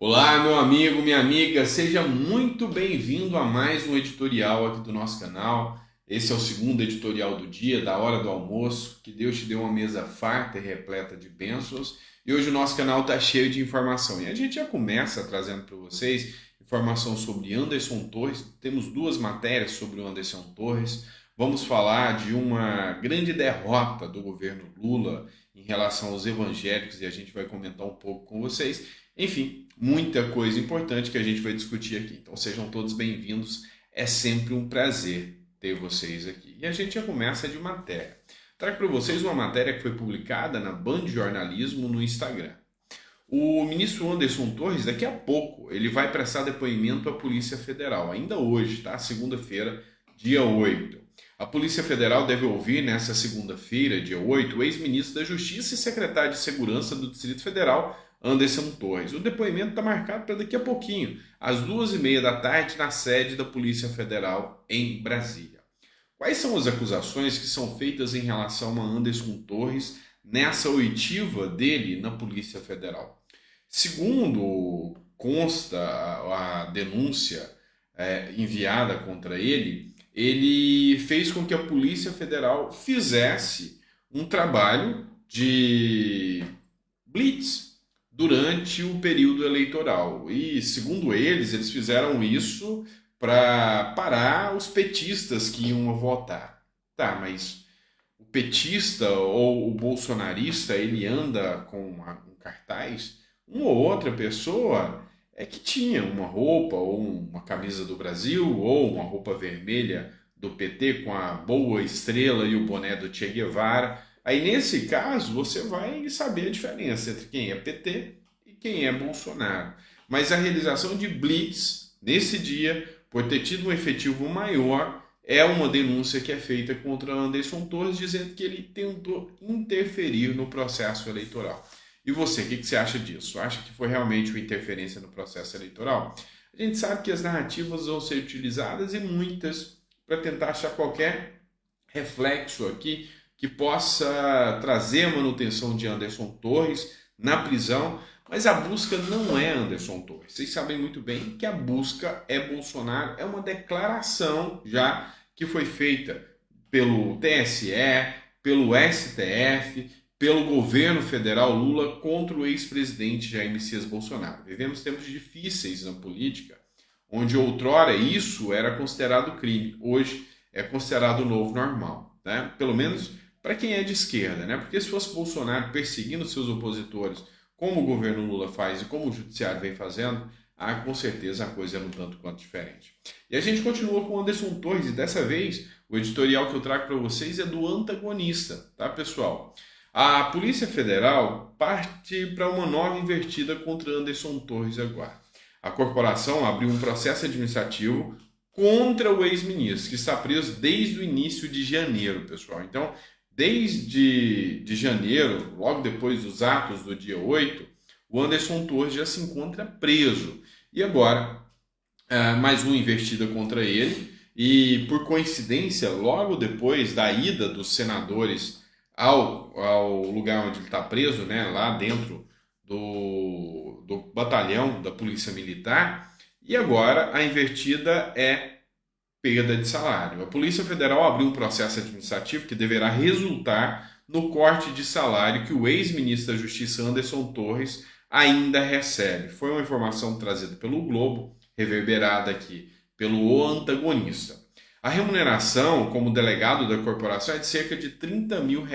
Olá, meu amigo, minha amiga, seja muito bem-vindo a mais um editorial aqui do nosso canal. Esse é o segundo editorial do dia, da hora do almoço. Que Deus te dê uma mesa farta e repleta de bênçãos. E hoje o nosso canal está cheio de informação. E a gente já começa trazendo para vocês informação sobre Anderson Torres. Temos duas matérias sobre o Anderson Torres. Vamos falar de uma grande derrota do governo Lula em relação aos evangélicos e a gente vai comentar um pouco com vocês. Enfim, muita coisa importante que a gente vai discutir aqui. Então sejam todos bem-vindos. É sempre um prazer ter vocês aqui. E a gente já começa de matéria. Trago para vocês uma matéria que foi publicada na Band Jornalismo no Instagram. O ministro Anderson Torres, daqui a pouco, ele vai prestar depoimento à Polícia Federal, ainda hoje, tá? Segunda-feira, dia 8. A Polícia Federal deve ouvir nessa segunda-feira, dia 8, o ex-ministro da Justiça e secretário de Segurança do Distrito Federal, Anderson Torres. O depoimento está marcado para daqui a pouquinho, às 2h30 da tarde, na sede da Polícia Federal em Brasília. Quais são as acusações que são feitas em relação a Anderson Torres nessa oitiva dele na Polícia Federal? Segundo consta a denúncia enviada contra ele, ele fez com que a Polícia Federal fizesse um trabalho de blitz durante o período eleitoral. E, segundo eles fizeram isso para parar os petistas que iam votar. Tá, mas o petista ou o bolsonarista, ele anda com um cartaz? Uma ou outra pessoa é que tinha uma roupa ou uma camisa do Brasil ou uma roupa vermelha do PT com a boa estrela e o boné do Che Guevara. Aí nesse caso você vai saber a diferença entre quem é PT e quem é Bolsonaro. Mas a realização de blitz nesse dia, por ter tido um efetivo maior, é uma denúncia que é feita contra Anderson Torres, dizendo que ele tentou interferir no processo eleitoral. E você, o que você acha disso? Acha que foi realmente uma interferência no processo eleitoral? A gente sabe que as narrativas vão ser utilizadas e muitas para tentar achar qualquer reflexo aqui que possa trazer a manutenção de Anderson Torres na prisão, mas a busca não é Anderson Torres. Vocês sabem muito bem que a busca é Bolsonaro, é uma declaração já que foi feita pelo TSE, pelo STF, pelo governo federal Lula contra o ex-presidente Jair Messias Bolsonaro. Vivemos tempos difíceis na política, onde outrora isso era considerado crime, hoje é considerado o novo normal, né? Pelo menos para quem é de esquerda, né? Porque se fosse Bolsonaro perseguindo seus opositores, como o governo Lula faz e como o judiciário vem fazendo, com certeza a coisa é um tanto quanto diferente. E a gente continua com o Anderson Torres, e dessa vez o editorial que eu trago para vocês é do antagonista, tá, pessoal? A Polícia Federal parte para uma nova investida contra Anderson Torres agora. A corporação abriu um processo administrativo contra o ex-ministro, que está preso desde o início de janeiro, pessoal. Então, desde janeiro, logo depois dos atos do dia 8, o Anderson Torres já se encontra preso. E agora, mais uma investida contra ele. E, por coincidência, logo depois da ida dos senadores ao lugar onde ele está preso, né, lá dentro do batalhão da Polícia Militar, e agora a invertida é perda de salário. A Polícia Federal abriu um processo administrativo que deverá resultar no corte de salário que o ex-ministro da Justiça Anderson Torres ainda recebe. Foi uma informação trazida pelo Globo, reverberada aqui pelo O Antagonista. A remuneração como delegado da corporação é de cerca de R$30 mil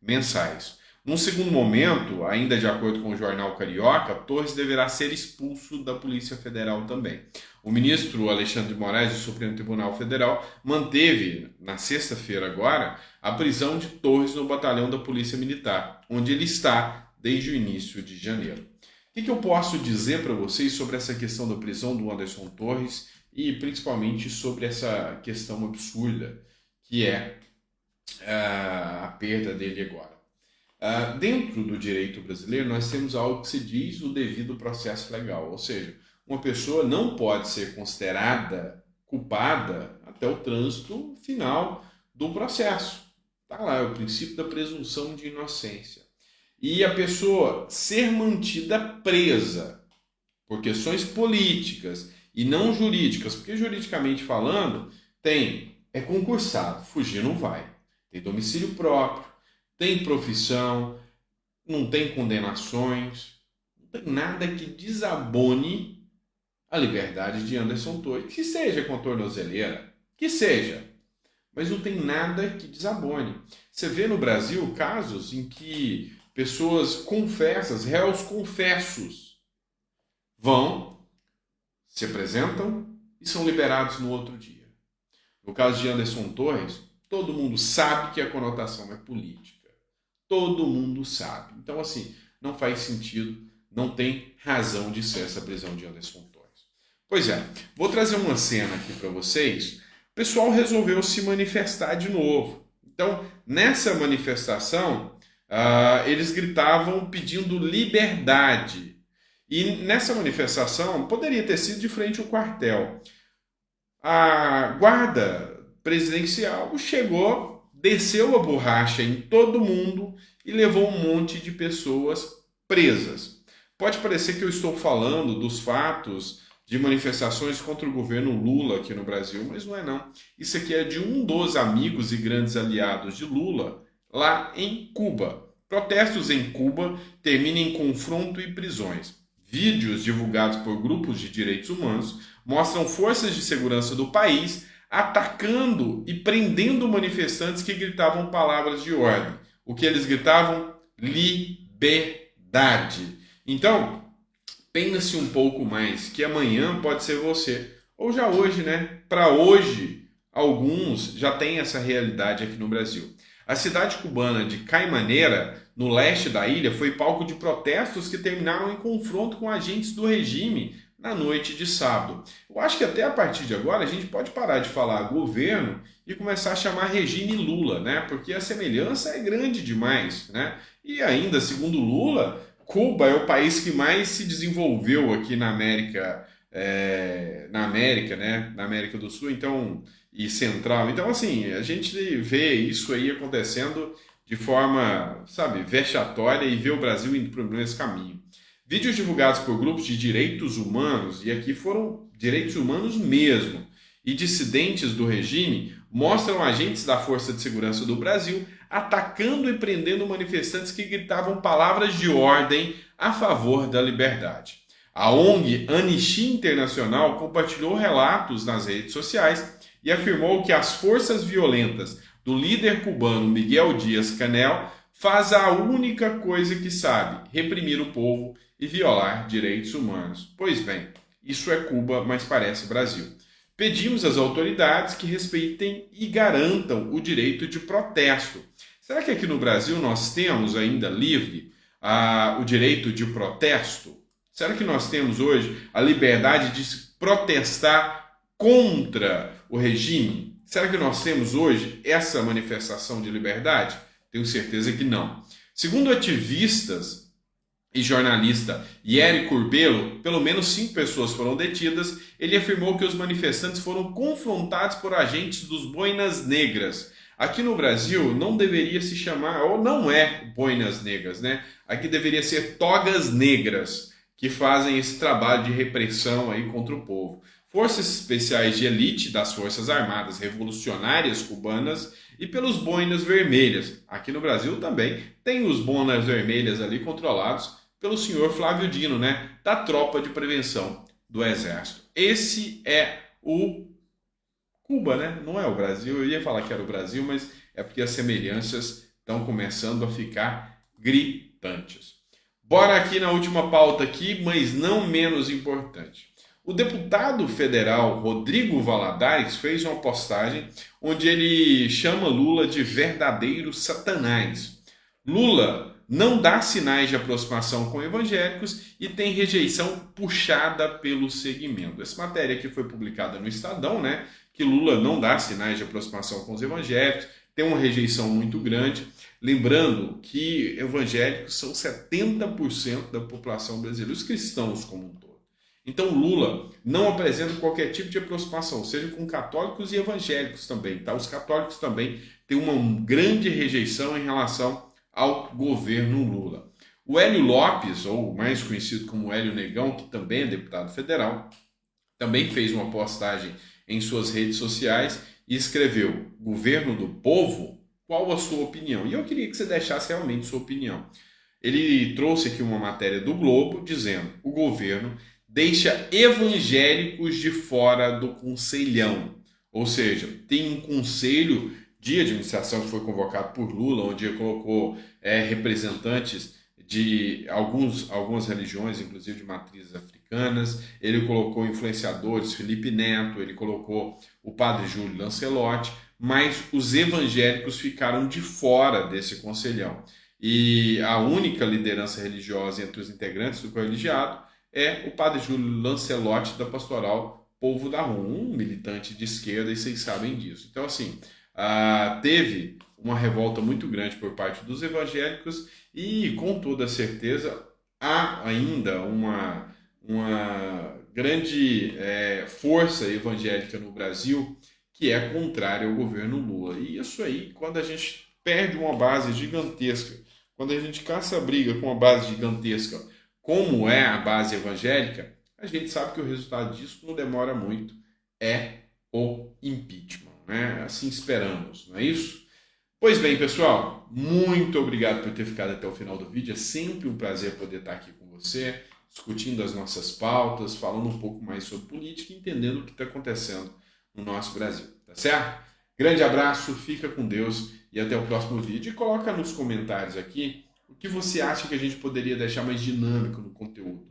mensais. Num segundo momento, ainda de acordo com o jornal Carioca, Torres deverá ser expulso da Polícia Federal também. O ministro Alexandre de Moraes do Supremo Tribunal Federal manteve, na sexta-feira agora, a prisão de Torres no batalhão da Polícia Militar, onde ele está desde o início de janeiro. O que eu posso dizer para vocês sobre essa questão da prisão do Anderson Torres e principalmente sobre essa questão absurda que é a perda dele agora? Dentro do direito brasileiro, nós temos algo que se diz o devido processo legal, ou seja, uma pessoa não pode ser considerada culpada até o trânsito final do processo. Está lá, é o princípio da presunção de inocência. E a pessoa ser mantida presa por questões políticas e não jurídicas, porque juridicamente falando, é concursado, fugir não vai, tem domicílio próprio, tem profissão, não tem condenações, não tem nada que desabone a liberdade de Anderson Torres, que seja com a tornozeleira, que seja, mas não tem nada que desabone. Você vê no Brasil casos em que pessoas confessas, réus confessos, vão, se apresentam e são liberados no outro dia. No caso de Anderson Torres, todo mundo sabe que a conotação é política. Todo mundo sabe. Então, assim, não faz sentido, não tem razão de ser essa prisão de Anderson Torres. Pois é, vou trazer uma cena aqui para vocês. O pessoal resolveu se manifestar de novo. Então, nessa manifestação, eles gritavam pedindo liberdade. E nessa manifestação, poderia ter sido de frente ao quartel. A guarda presidencial chegou, desceu a borracha em todo mundo e levou um monte de pessoas presas. Pode parecer que eu estou falando dos fatos de manifestações contra o governo Lula aqui no Brasil, mas não é não. Isso aqui é de um dos amigos e grandes aliados de Lula lá em Cuba. Protestos em Cuba terminam em confronto e prisões. Vídeos divulgados por grupos de direitos humanos mostram forças de segurança do país atacando e prendendo manifestantes que gritavam palavras de ordem. O que eles gritavam? Liberdade. Então, pense um pouco mais, que amanhã pode ser você. Ou já hoje, né? Para hoje, alguns já têm essa realidade aqui no Brasil. A cidade cubana de Caimaneira, no leste da ilha, foi palco de protestos que terminaram em confronto com agentes do regime na noite de sábado. Eu acho que até a partir de agora a gente pode parar de falar governo e começar a chamar regime Lula, né? Porque a semelhança é grande demais, né? E ainda, segundo Lula, Cuba é o país que mais se desenvolveu aqui na América, né? Na América do Sul, então, e Central. Então, assim, a gente vê isso aí acontecendo de forma, sabe, vexatória e vê o Brasil indo por esse caminho. Vídeos divulgados por grupos de direitos humanos, e aqui foram direitos humanos mesmo, e dissidentes do regime, mostram agentes da Força de Segurança do Brasil atacando e prendendo manifestantes que gritavam palavras de ordem a favor da liberdade. A ONG Anistia Internacional compartilhou relatos nas redes sociais e afirmou que as forças violentas do líder cubano Miguel Díaz-Canel faz a única coisa que sabe: reprimir o povo e violar direitos humanos. Pois bem, isso é Cuba, mas parece Brasil. Pedimos às autoridades que respeitem e garantam o direito de protesto. Será que aqui no Brasil nós temos ainda livre o direito de protesto? Será que nós temos hoje a liberdade de protestar contra o regime? Será que nós temos hoje essa manifestação de liberdade? Tenho certeza que não. Segundo ativistas e jornalista Yeri Curbelo, pelo menos 5 pessoas foram detidas. Ele afirmou que os manifestantes foram confrontados por agentes dos Boinas Negras. Aqui no Brasil não deveria se chamar, ou não é Boinas Negras, né? Aqui deveria ser Togas Negras, que fazem esse trabalho de repressão aí contra o povo. Forças especiais de elite das Forças Armadas Revolucionárias Cubanas e pelos Boinas Vermelhas. Aqui no Brasil também tem os Boinas Vermelhas ali controlados pelo senhor Flávio Dino, né? Da Tropa de Prevenção do Exército. Esse é o Cuba, né? Não é o Brasil. Eu ia falar que era o Brasil, mas é porque as semelhanças estão começando a ficar gritantes. Bora aqui na última pauta aqui, mas não menos importante. O deputado federal Rodrigo Valadares fez uma postagem onde ele chama Lula de verdadeiro satanás. Lula não dá sinais de aproximação com evangélicos e tem rejeição puxada pelo segmento. Essa matéria aqui foi publicada no Estadão, né? Que Lula não dá sinais de aproximação com os evangélicos, tem uma rejeição muito grande. Lembrando que evangélicos são 70% da população brasileira, os cristãos como um todo. Então Lula não apresenta qualquer tipo de aproximação, seja com católicos e evangélicos também. Tá? Os católicos também têm uma grande rejeição em relação ao governo Lula. O Hélio Lopes, ou mais conhecido como Hélio Negão, que também é deputado federal, também fez uma postagem em suas redes sociais e escreveu: Governo do povo, qual a sua opinião? E eu queria que você deixasse realmente sua opinião. Ele trouxe aqui uma matéria do Globo dizendo: o governo deixa evangélicos de fora do conselhão. Ou seja, tem um conselho de administração que foi convocado por Lula, onde ele colocou representantes de algumas religiões, inclusive de matrizes africanas. Ele colocou influenciadores, Felipe Neto, ele colocou o padre Júlio Lancelotti, mas os evangélicos ficaram de fora desse conselhão. E a única liderança religiosa entre os integrantes do colegiado é o padre Júlio Lancelotti, da Pastoral Povo da Rua, um militante de esquerda, e vocês sabem disso. Então, assim, teve uma revolta muito grande por parte dos evangélicos e, com toda certeza, há ainda uma grande força evangélica no Brasil que é contrária ao governo Lula. E isso aí, quando a gente perde uma base gigantesca, quando a gente caça a briga com uma base gigantesca, como é a base evangélica, a gente sabe que o resultado disso não demora muito, é o impeachment, né? Assim esperamos, não é isso? Pois bem, pessoal, muito obrigado por ter ficado até o final do vídeo. É sempre um prazer poder estar aqui com você, discutindo as nossas pautas, falando um pouco mais sobre política e entendendo o que está acontecendo no nosso Brasil, tá certo? Grande abraço, fica com Deus e até o próximo vídeo. E coloca nos comentários aqui o que você acha que a gente poderia deixar mais dinâmico no conteúdo.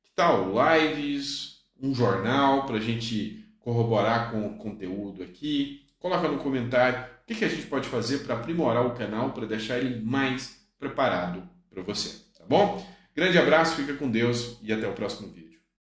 Que tal lives, um jornal para a gente corroborar com o conteúdo aqui? Coloca no comentário o que a gente pode fazer para aprimorar o canal, para deixar ele mais preparado para você, tá bom? Grande abraço, fica com Deus e até o próximo vídeo.